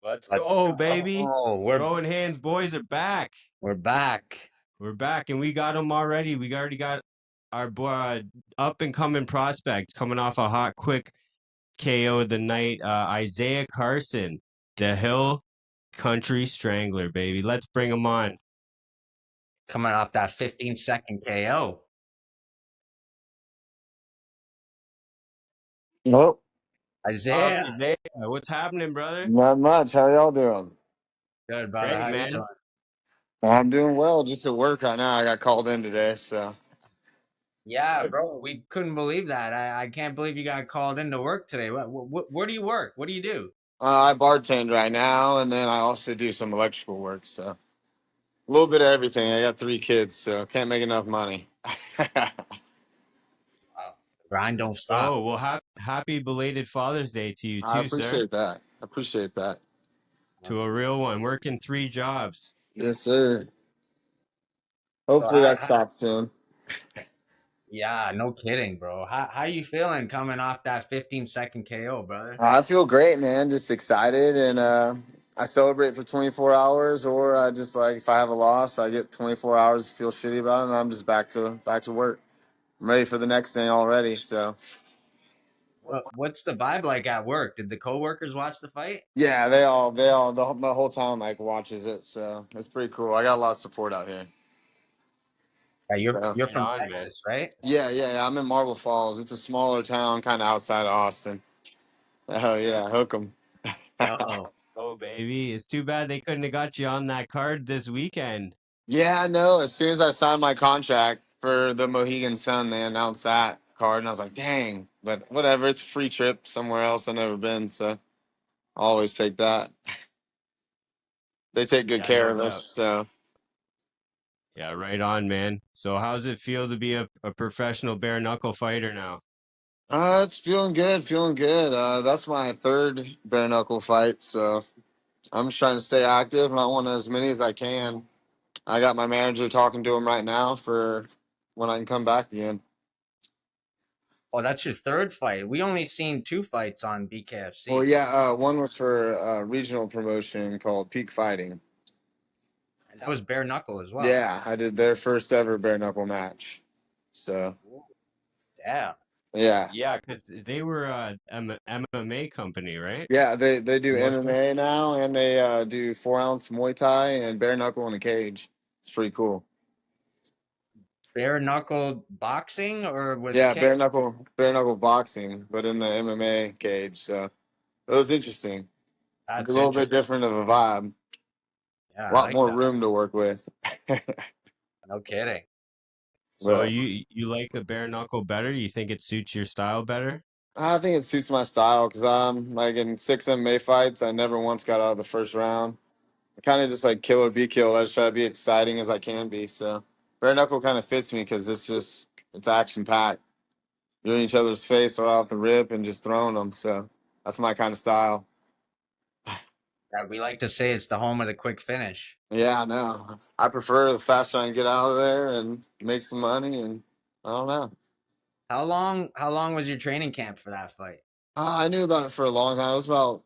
Let's Let's go, baby. go. Throwing hands boys are back. We're back. We're back, and we got them already. We already got our boy, up and coming prospect coming off a hot, quick KO of the night. Ishiah Carson, the Hill Country Strangler, baby. Let's bring him on. Coming off that 15-second KO. Nope, Ishiah. Isaiah, what's happening, brother? not much. How y'all doing? Good, brother. Great, How you man. doing? I'm doing well. Just at work right now. I got called in today, so Yeah, bro. We couldn't believe that. I can't believe you got called into work today. Where do you work? What do you do? I bartend right now, and then I also do some electrical work. So a little bit of everything. I got 3 kids, so can't make enough money. The grind don't Let's stop. go. Well, happy belated Father's Day to you I too, sir. appreciate that. I appreciate that. To a real one, working 3 jobs. Yes, sir. So Hopefully that stops soon. yeah, no kidding, bro. How you feeling coming off that 15-second KO, brother? I feel great, man. Just excited, and I celebrate for 24 hours, or I just like if I have a loss, I get 24 hours to feel shitty about it, and I'm just back to work. I'm ready for the next thing already. So What's the vibe like at work? Did the coworkers watch the fight? yeah, my whole town like watches it. So it's pretty cool. I got a lot of support out here. Yeah, So you're Right from on, man. Texas, right? yeah. I'm in Marble Falls. It's a smaller town, kind of outside of Austin. Hell yeah, hook 'em. Yo, Oh, baby. It's too bad they couldn't have got you on that card this weekend. Yeah, no. As soon as I signed my contract for the Mohegan Sun, they announced that card, and I was like, dang. But whatever, it's a free trip somewhere else I've never been, so I always take that. They take good Yeah, care no of us. doubt. So Yeah, right on, man. So how's it feel to be a professional bare knuckle fighter now? it's feeling good, feeling good. That's my third bare knuckle fight, so I'm just trying to stay active, and I want as many as I can. I got my manager talking to him right now for when I can come back again. oh, that's your third fight. We only seen 2 fights on Well, BKFC, yeah, one was for a regional promotion called Peak Fighting. and that was bare knuckle as well. Yeah, I did their first ever bare knuckle match. So Yeah, yeah, Yeah, because they were MMA company, right? yeah, they do Promotion. MMA now, and they do 4 ounce Muay Thai and bare knuckle in a cage. It's pretty cool. bare knuckle boxing or with Yeah, kicks. bare knuckle boxing, but in the MMA cage. So it was interesting. It's a That's little bit interesting. different of a vibe. Yeah, A I lot like more that. room to work with. No kidding. So But you like the bare knuckle better? You think it suits your style better? I think it suits my style because I'm like in 6 MMA fights. I never once got out of the first round. I kind of just like kill or be killed. I just try to be exciting as I can be. So bare knuckle kind of fits me because it's action packed. You're in each other's face right off the rip and just throwing them. So that's my kind of style. Yeah, we like to say it's the home of the quick finish. Yeah, no, I prefer the faster I can get out of there and make some money. And I don't know. How long was your training camp for that fight? I knew about it for a long time. It was about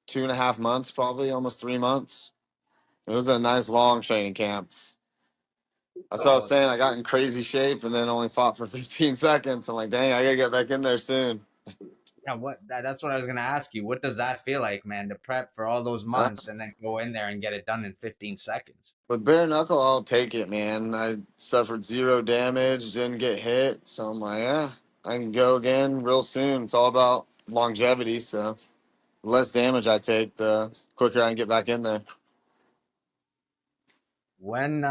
2.5 months, probably almost 3 months. It was a nice long training camp. That's what I was Oh, saying. I got in crazy shape and then only fought for 15 seconds. I'm like, dang, I gotta get back in there soon. yeah, that's what I was gonna ask you. What does that feel like, man, to prep for all those Uh, months and then go in there and get it done in 15 seconds? With bare knuckle, I'll take it, man. I suffered zero damage, didn't get hit, so I'm like, yeah, I can go again real soon. It's all about longevity. So the less damage I take, the quicker I can get back in there. When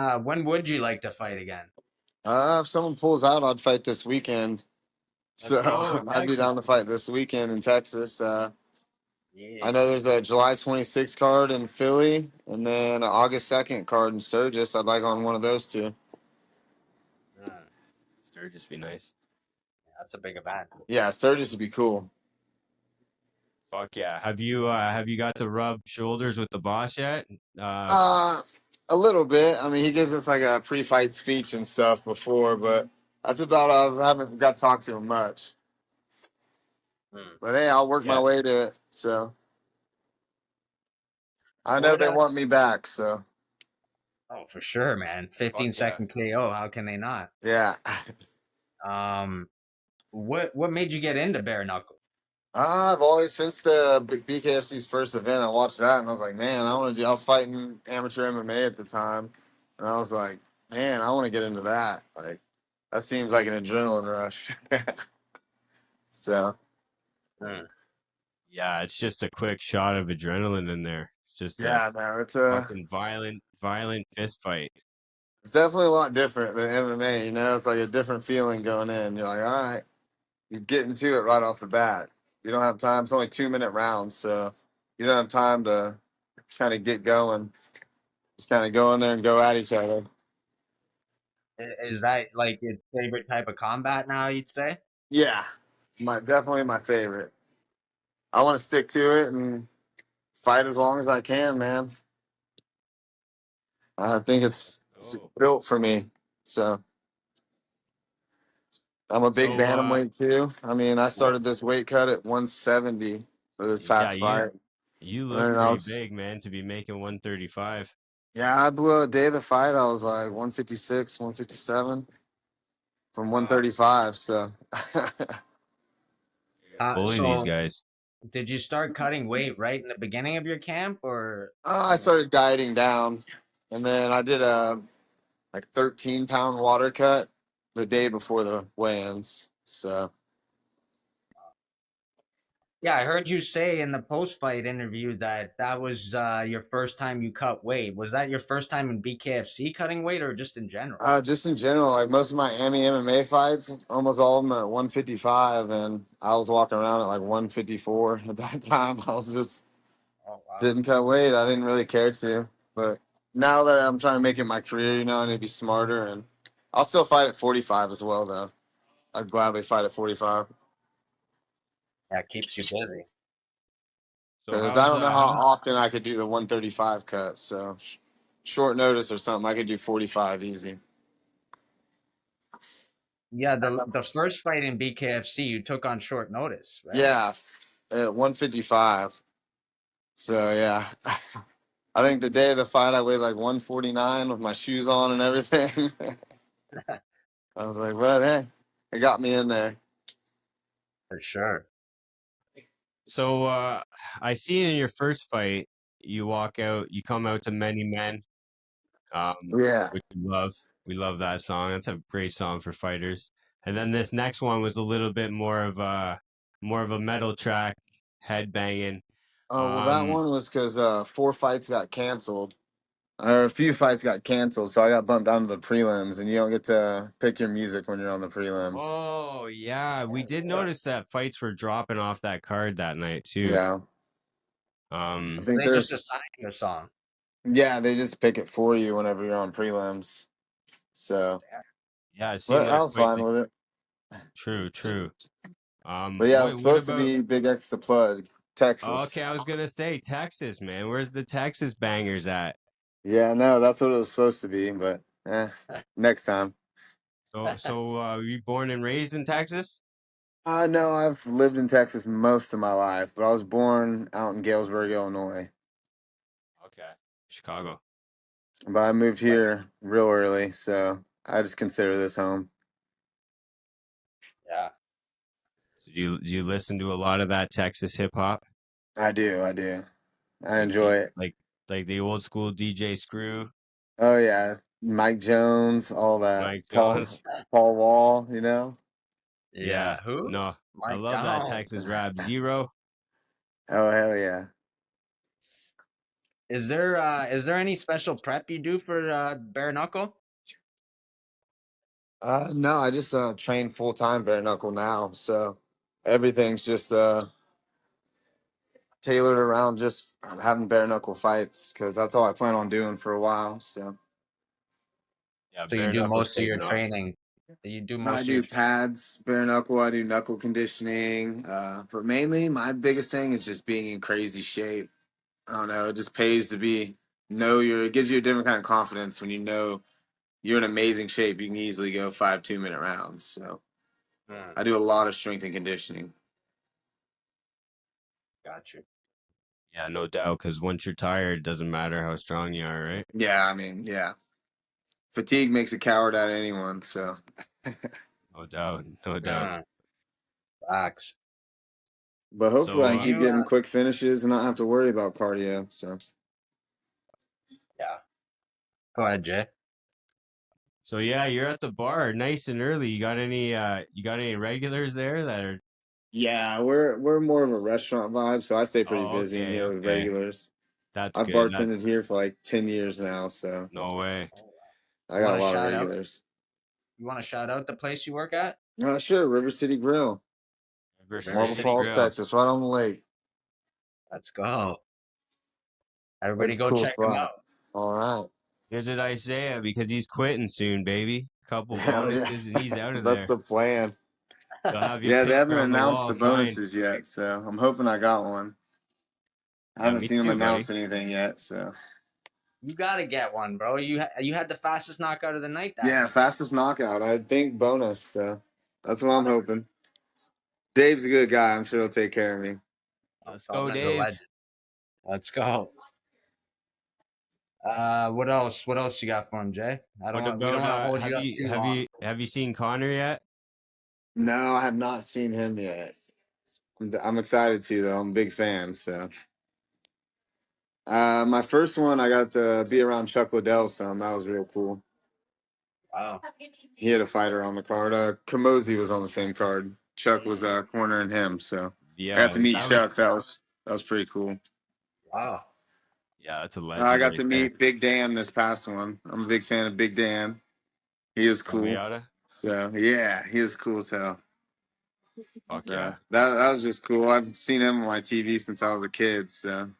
would you like to fight again? If someone pulls out, I'd fight this weekend. Let's So go in I'd be Texas. down to fight this weekend in Texas. I Yeah. know there's a July 26th card in Philly, and then an August 2nd card in Sturgis. I'd like on one of those two. Sturgis be nice. That's a big event. Yeah, Sturgis would be cool. Fuck yeah. Have you got to rub shoulders with the boss yet? Uh, Uh, a little bit. I mean, he gives us like a pre-fight speech and stuff before, but that's about all. I haven't got to talk to him much. Hmm. But hey, I'll work my yeah, way to it. So I know they want me back, so Oh, for sure, man. 15-second KO. How can they not? yeah. Um, what made you get into bare knuckle? I've always since the Bkfc's first event, I watched that and I was like, man, I want to do. I was fighting amateur MMA at the time, and I was like, man, I want to get into that. Like, that seems like an adrenaline rush. So Hmm. Yeah, it's just a quick shot of adrenaline in there. It's just a yeah, no, fucking violent fist fight. it's definitely a lot different than MMA. You know, it's like a different feeling going in. You're like, all right, you get into it right off the bat. You don't have time. It's only 2 minute rounds, so you don't have time to kind of get going. Just kind of go in there and go at each other. Is that like your favorite type of combat now? You'd say? Yeah, definitely my favorite. I want to stick to it and fight as long as I can, man. I think it's Oh. built for me. So I'm a big So bantamweight too. I mean, I what started this weight cut at 170 for this yeah, past fight, you and look then I pretty was big, man, to be making 135. yeah, I blew a day of the fight. I was like 156, 157 from Wow. 135. So Bullying these So guys. did you start cutting weight right in the beginning of your camp, or? I started dieting down, and then I did a like 13-pound water cut the day before the weigh-ins. So Yeah, I heard you say in the post-fight interview that that was your first time you cut weight. Was that your first time in BKFC cutting weight, or just in general? just in general, like most of my Ami MMA fights, almost all of them are at 155, and I was walking around at like 154 at that time. I was just Oh wow. didn't cut weight. I didn't really care to, but now that I'm trying to make it my career, you know, I need to be smarter, and I'll still fight at 45 as well, though. I'd gladly fight at 45 Yeah, it keeps you busy. So because I how's don't know how how's often I could do the 135 cut. So short notice or something, I could do 45 easy. Yeah, the first fight in BKFC you took on short notice, right? Yeah, at 155. So yeah, I think the day of the fight I weighed like 149 with my shoes on and everything. I was like, well, hey, it got me in there. For sure. so I see in your first fight you walk out, you come out to many men, Yeah. which we love. We love that song. That's a great song for fighters. And then this next one was a little bit more of a metal track, head banging. Oh well, that Um, one was because 4 fights got canceled, or a few fights got canceled, so I got bumped down to the prelims, and you don't get to pick your music when you're on the prelims. oh yeah, we did notice that fights were dropping off that card that night too. Yeah, I Um, think They just there's assigned the song. yeah, they just pick it for you whenever you're on prelims. So, yeah, it seemed but I like was fine quickly. with it. True, true. But yeah, it was What supposed to about? be Big X the Plug, Okay, Texas. I was gonna say Texas, man. Where's the Texas bangers at? Yeah, no, that's what it was supposed to be, but next time. So, you born and raised in Texas? No, I've lived in Texas most of my life, but I was born out in Galesburg, Illinois. Okay, Chicago. But I moved here real early, so I just consider this home. Yeah. So do you listen to a lot of that Texas hip hop? I do, I do. I Like enjoy it. like the old school DJ Screw, Oh yeah, Mike Jones, all that. Mike Paul Jones. Paul Wall, you know. Yeah, Yeah. Who? no, I Mike love that Jones. Texas rap. Zero. Oh hell yeah. Is there any special prep you do for bare knuckle? No, I just train full time bare knuckle now, so everything's just tailored around just having bare knuckle fights because that's all I plan on doing for a while. So Yeah, So you bare do knuckles most of your taking off. training. You do I most of your do pads, bare knuckle. I do knuckle conditioning, but mainly my biggest thing is just being in crazy shape. I don't know. It just pays to be know you're. It gives you a different kind of confidence when you know you're in amazing shape. You can easily go 5 2 minute rounds. So Hmm, I do a lot of strength and conditioning. got you. Yeah, no doubt. Because once you're tired, it doesn't matter how strong you are, right? Yeah, I mean, yeah. Fatigue makes a coward out of anyone. So, No doubt, no doubt. Yeah, facts. but hopefully, I So, can Did keep you? getting quick finishes and not have to worry about cardio. So, Yeah. Go ahead, Jay. so yeah, you're at the bar, nice and early. You got any regulars there that are? yeah, we're more of a restaurant vibe, so I stay pretty Oh, busy in okay, here with okay. regulars. That's I've good. That bartended here for like 10 years now, so no way. I You got want a to lot of shout out? regulars. You want to shout out the place you work at? Sure, River City Grill, River River Marble City City Falls, Grill. Grill. Texas, right on the lake. Let's go. Everybody It's a go cool check them spot. out. All right. Visit Isaiah because he's quitting soon, baby. Couple Hell yeah. bonuses and he's out of That's there. the plan. He'll have your Yeah, they haven't picture on the announced wall the signed. bonuses yet, so I'm hoping I got one. I Yeah, haven't me seen them too, buddy. announce anything yet, so You gotta get one, bro. You had the fastest knockout of the night that yeah, weekend. fastest knockout. I think bonus, so that's what I'm hoping. Dave's a good guy. I'm sure he'll take care of me. Let's go, Butler's a Dave. legend. Let's go. What else? What else you got for him, Jay? I don't What want. We don't about want to hold you up too long. have you seen Connor yet? No, I have not seen him yet. I'm excited to though. I'm a big fan. So, my first one, I got to be around Chuck Liddell some. That was real cool. Wow. He had a fighter on the card. Kamosi was on the same card. Chuck was cornering him. So I got Yeah, to meet that was Chuck. That was pretty cool. Wow. yeah, that's a I legend got right to there. meet Big Dan this past one. I'm a big fan of Big Dan. He is From cool. Miata? So yeah, he is cool as hell. Fuck So yeah. that was just cool. I've seen him on my TV since I was a kid. So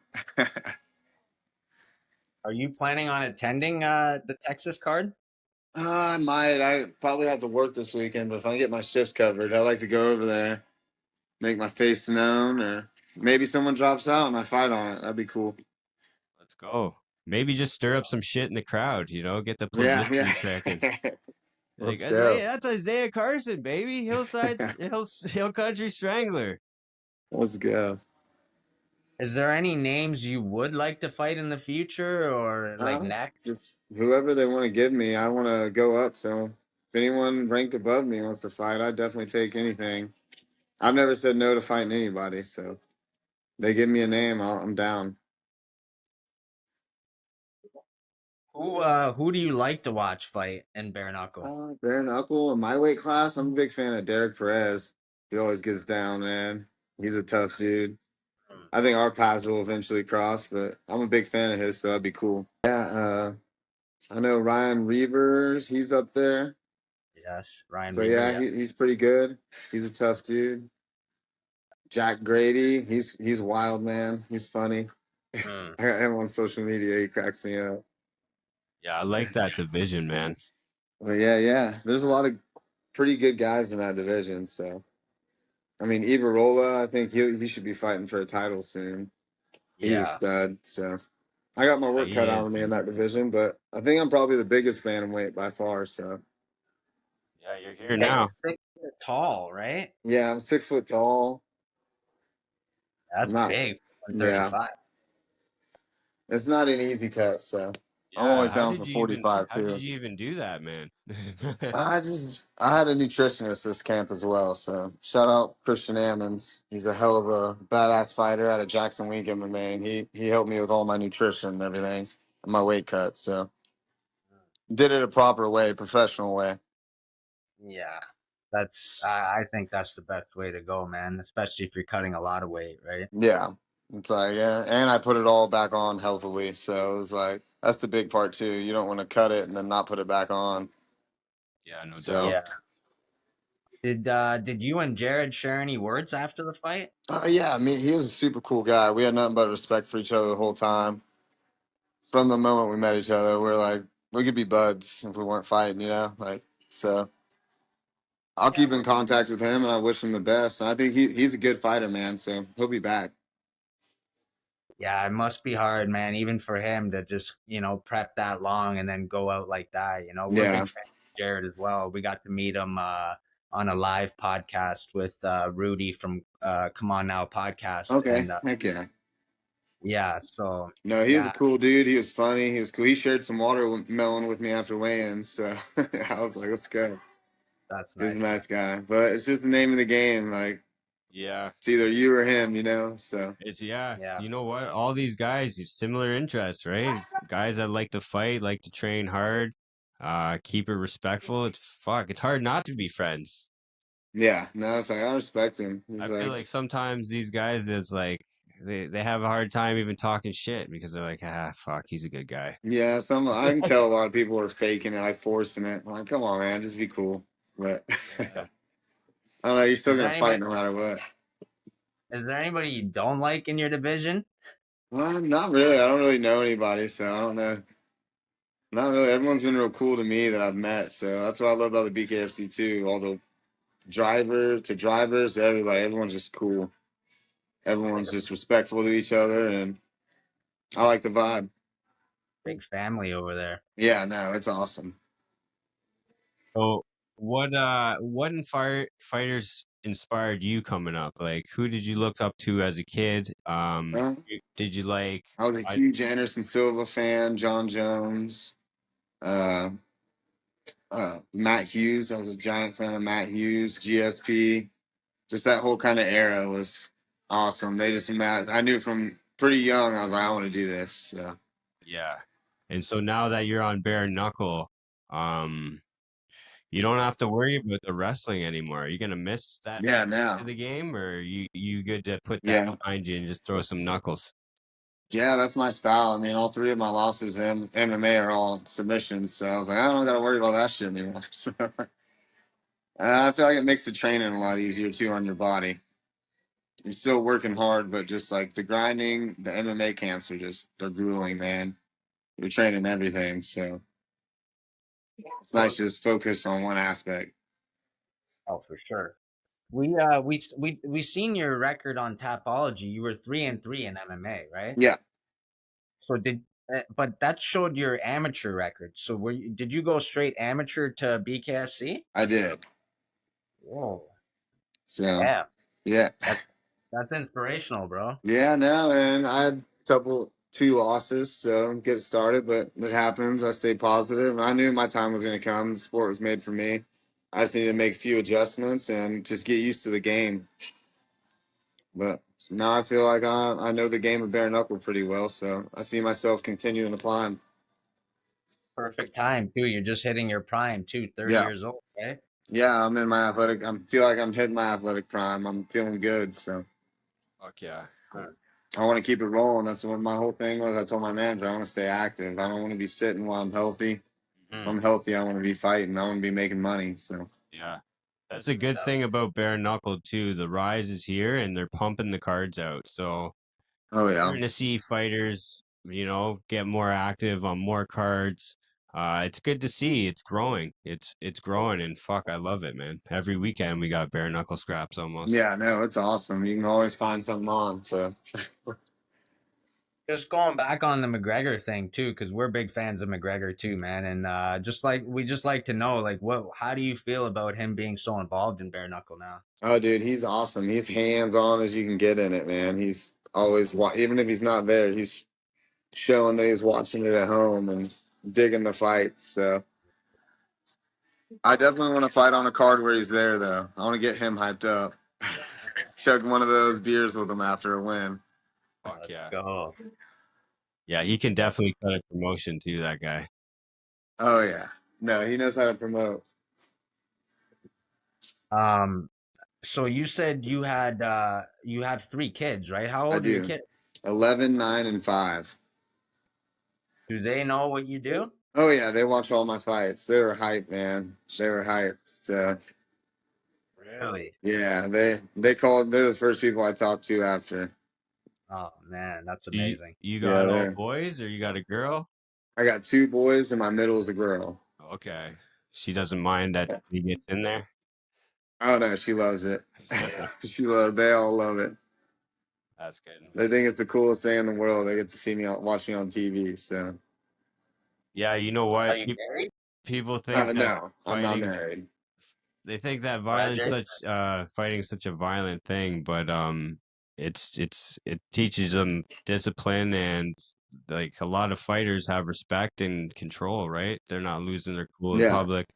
Are you planning on attending the Texas card? I might. I probably have to work this weekend, but if I get my shifts covered, I'd like to go over there, make my face known, or maybe someone drops out and I fight on it. That'd be cool. Let's go. Maybe just stir up some shit in the crowd, get the Yeah, publicity checking. yeah. Like Let's go. Isaiah, that's Isaiah Carson, baby. Hill Country Strangler. Let's go. Is there any names you would like to fight in the future or like next? Just whoever they want to give me, I want to go up. So if anyone ranked above me wants to fight, I'd definitely take anything. I've never said no to fighting anybody, so they give me a name, I'm down. Who do you like to watch fight in bare knuckle? Bare knuckle in my weight class, I'm a big fan of Derek Perez. He always gets down, man. He's a tough dude. I think our paths will eventually cross, but I'm a big fan of his, so that'd be cool. Yeah, I know Ryan Reavers, he's up there. Yes, Ryan But Reaver. yeah, Yeah. he's pretty good. He's a tough dude. Jack Grady, he's wild, man. He's funny. Mm. I got him on social media. He cracks me up. Yeah, I like that division, man. But yeah. There's a lot of pretty good guys in that division. So I mean, Ibarola, I think he should be fighting for a title soon. He's a Yeah. stud. So I got my Yeah, work he cut out is, of me in man. that division, but I think I'm probably the biggest bantamweight by far. So Yeah, you're here Yeah, now. you're 6 foot tall, right? yeah, I'm 6 foot tall. I'm That's not. big. Yeah, 135. it's not an easy cut. So I'm Yeah, always down for 45 how did too. you even do that, man? I had a nutritionist this camp as well. So shout out Christian Ammons. He's a hell of a badass fighter out of Jackson Wink MMA, and he helped me with all my nutrition and everything, and my weight cut. So did it a proper way, professional way. Yeah. I think that's the best way to go, man, especially if you're cutting a lot of weight, right? Yeah, it's like yeah, and I put it all back on healthily. So it was like that's the big part too. You don't want to cut it and then not put it back on. Yeah, no So doubt. Yeah. Did you and Jared share any words after the fight? yeah, I mean he was a super cool guy. We had nothing but respect for each other the whole time. From the moment we met each other, we are like we could be buds if we weren't fighting, like so. I'll keep in contact with him, and I wish him the best. And I think he's a good fighter, man. So he'll be back. Yeah, it must be hard, man, even for him to just, prep that long and then go out like that. We're Yeah. big fans of Jared as well. We got to meet him on a live podcast with Rudy from Come On Now podcast. Okay. And Heck yeah. Yeah. So No, he was a yeah, cool dude. He was funny. He was cool. He shared some watermelon with me after weigh-ins, so I was like, let's go. that's He was a nice, man. nice guy, but it's just the name of the game. Like Yeah. it's either you or him, So It's yeah. Yeah. You know what? All these guys, similar interests, right? Guys that like to fight, like to train hard, keep it respectful. It's hard not to be friends. yeah, no, it's like I respect him. I He's feel like, like sometimes these guys is like they have a hard time even talking shit because they're like, fuck, he's a good guy. yeah, some I can tell a lot of people are faking it, like forcing it. I'm like, come on, man, just be cool. But Yeah. I don't know, you're still Is there gonna fight anybody? no matter what. Is there anybody you don't like in your division? Well, not really. I don't really know anybody, so I don't know. Not really. Everyone's been real cool to me that I've met, so that's what I love about the BKFC too. All the drivers to everybody. Everyone's just cool. It's like Everyone's a just respectful to each other, and I like the vibe. big family over there. Yeah, no, it's awesome. So what fighters inspired you coming up? Like who did you look up to as a kid? Uh, Did you like I was a I huge Anderson Silva fan, John Jones, uh, Matt Hughes. I was a giant fan of Matt Hughes, GSP. Just that whole kind of era was awesome. They just met. I knew from pretty young. I was like, I want to do this. So. yeah. And so now that you're on bare knuckle, um you don't have to worry about the wrestling anymore. Are you gonna miss that Yeah, to now. the game, or you good to put that Yeah. behind you and just throw some knuckles? Yeah, that's my style. I mean, all three of my losses in MMA are all submissions. So I was like, I don't got to worry about that shit anymore. So I feel like it makes the training a lot easier too on your body. You're still working hard, but just like the grinding, the MMA camps they're grueling, man. You're training everything. So it's nice Well, to just focus on one aspect. oh, for sure. We seen your record on Tapology. You were 3-3 in MMA, right? Yeah, So but that showed your amateur record. So did you go straight amateur to BKFC? I did. Whoa, So yeah, yeah. that that's inspirational, bro. Yeah, no, and I had two losses, so get started, but it happens. I stayed positive. I knew my time was going to come. The sport was made for me. I just needed to make a few adjustments and just get used to the game. But now I feel like I know the game of bare knuckle pretty well, so I see myself continuing to climb. Perfect time too. You're just hitting your prime too. 30 Yeah, years old, right? yeah, I'm in my athletic. I feel like I'm hitting my athletic prime. I'm feeling good, so Fuck yeah. I want to keep it rolling. That's what my whole thing was. I told my manager I want to stay active. I don't want to be sitting while I'm healthy. If Mhm. I'm healthy, I want to be fighting. I want to be making money. So, Yeah. That's a good thing about bare knuckle too. The rise is here and they're pumping the cards out. So oh yeah, starting to see fighters, get more active on more cards. It's good to see. It's growing. It's growing and fuck, I love it, man. Every weekend we got bare knuckle scraps almost. yeah, no, it's awesome. You can always find something on. So, Just going back on the McGregor thing too, because we're big fans of McGregor too, man. And just like to know, like, how do you feel about him being so involved in bare knuckle now? oh dude, he's awesome. He's hands on as you can get in it, man. He's always even if he's not there, he's showing that he's watching it at home and digging the fights. So, I definitely want to fight on a card where he's there, though. I want to get him hyped up. Chug one of those beers with him after a win. Fuck Let's yeah. go. Yeah, he can definitely cut a promotion too, that guy. Oh yeah, no, he knows how to promote. Um, so you said you had three kids, right? How I old are your do. kids? 11, 9, and 5. Do they know what you do? Oh yeah, they watch all my fights. They were hyped, man. They were hyped. So Really? yeah, they called. They're the first people I talked to after. Oh man, that's Do you, amazing. you Yeah, got all they. boys or you got a girl? I got two boys, and my middle is a girl. Okay. She doesn't mind that he gets in there. Oh no, she loves it. She loves. They all love it. That's good. They think it's the coolest thing in the world. They get to see me watch me on TV. So Yeah, you know Are what? you married? People think that no, I'm not fighting married. they think that Glad you're. fighting such a violent thing, but it teaches them discipline, and like a lot of fighters have respect and control, right? They're not losing their cool in Yeah, public.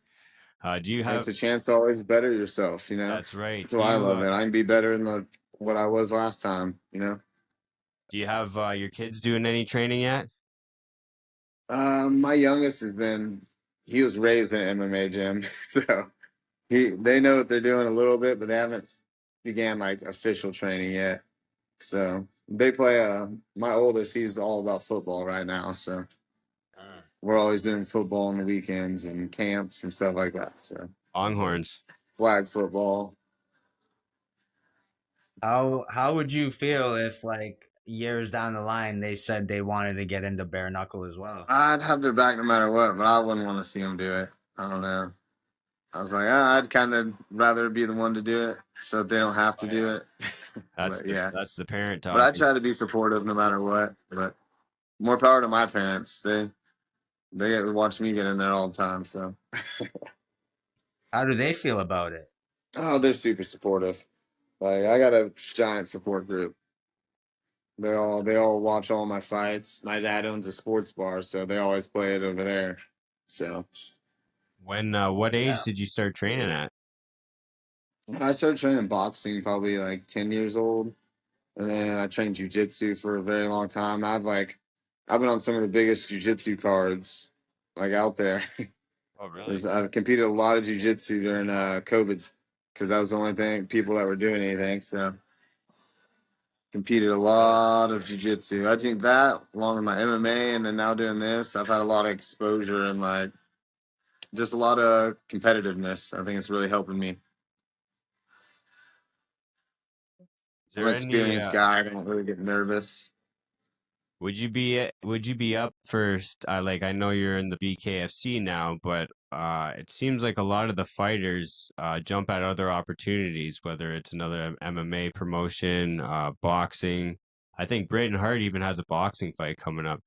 Do you have? it's a chance to always better yourself. That's right. That's why I love it. I can be better than what I was last time. Do you have your kids doing any training yet? My youngest he was raised in an MMA gym, so they know what they're doing a little bit, but they haven't began like official training yet. So they play. My oldest, he's all about football right now, so we're always doing football on the weekends and camps and stuff like that. So Longhorns. flag football. How would you feel if like years down the line they said they wanted to get into bare knuckle as well? I'd have their back no matter what, but I wouldn't want to see them do it. I don't know. I was like, I'd kind of rather be the one to do it, so that they don't have to do it. But yeah, That's the parent but I talking. try to be supportive no matter what. But more power to my parents. They get to watch me get in there all the time. So How do they feel about it? oh, they're super supportive. Like I got a giant support group. They all watch all my fights. My dad owns a sports bar, so they always play it over there. So What age Yeah. did you start training at? I started training boxing probably like 10 years old. And then I trained jujitsu for a very long time. I've been on some of the biggest jujitsu cards like out there. Oh, really? I've competed a lot of jujitsu during COVID because that was the only thing people that were doing anything. So competed a lot of jujitsu. I think that along with my MMA and then now doing this, I've had a lot of exposure and like just a lot of competitiveness. I think it's really helping me. Is I'm an there any experienced guy. I don't really get nervous. would you be up first? Like I know you're in the BKFC now, but it seems like a lot of the fighters jump at other opportunities, whether it's another MMA promotion, boxing. I think Braden Hart even has a boxing fight coming up.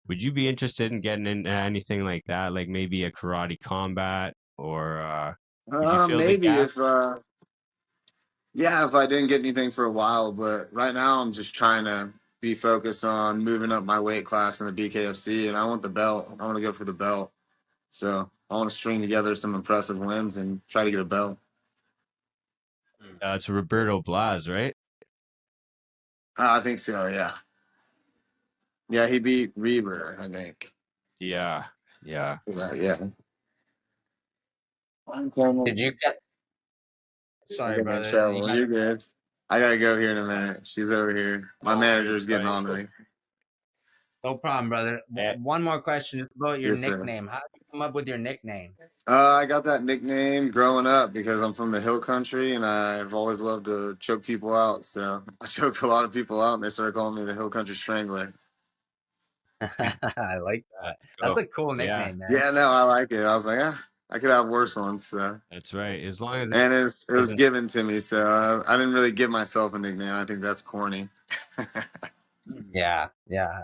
Would you be interested in getting into anything like that, like maybe a karate combat, or would you fill the Maybe gap? if I didn't get anything for a while, but right now I'm just trying to be focused on moving up my weight class in the BKFC, and I want the belt. I want to go for the belt. So I want to string together some impressive wins and try to get a belt. It's Roberto Blas, right? I think so. Yeah. Yeah, he beat Reber, I think. Yeah, yeah. Yeah. I'm coming. Did you get? I Sorry, got in brother. trouble. You're good. I gotta go here in a minute. She's over here. My No worries, manager's getting buddy. on to me. No problem, brother. Eh, One more question about your Yes, sir. nickname. How did you come up with your nickname? I got that nickname growing up because I'm from the hill country and I've always loved to choke people out. So I choked a lot of people out and they started calling me the hill country strangler. I like that. Let's That's go. a cool Yeah. nickname, man. Yeah, no, I like it. I was like, I could have worse ones. So. That's right. As long as And it was doesn't given to me. So I didn't really give myself a nickname. I think that's corny. Yeah,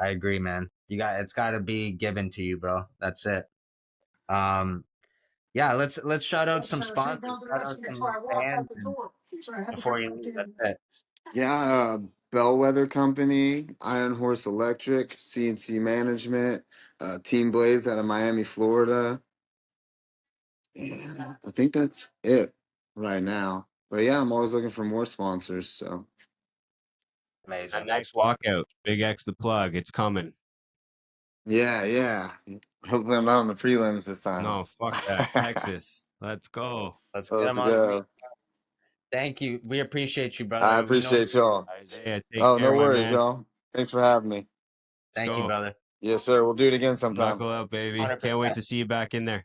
I agree, man. It's got to be given to you, bro. That's it. Yeah, let's shout out some sponsors, shout out some fans, and before you leave, that's it. Yeah, Bellwether Company, Iron Horse Electric, CNC Management, Team Blaze out of Miami, Florida. And I think that's it right now. But yeah, I'm always looking for more sponsors. So that Amazing. next walkout, Big X the plug, it's coming. yeah. Hopefully I'm not on the prelims this time. No, fuck that. Texas. Let's go. Let's get Let's them on. go. Thank you. We appreciate you, brother. I We know- appreciate y'all. Isaiah, take Oh, care, no my worries, man. y'all. Thanks for having me. Thank you, go. brother. Yes, sir. We'll do it again sometime. Knuckle out, baby. 100%. Can't wait to see you back in there.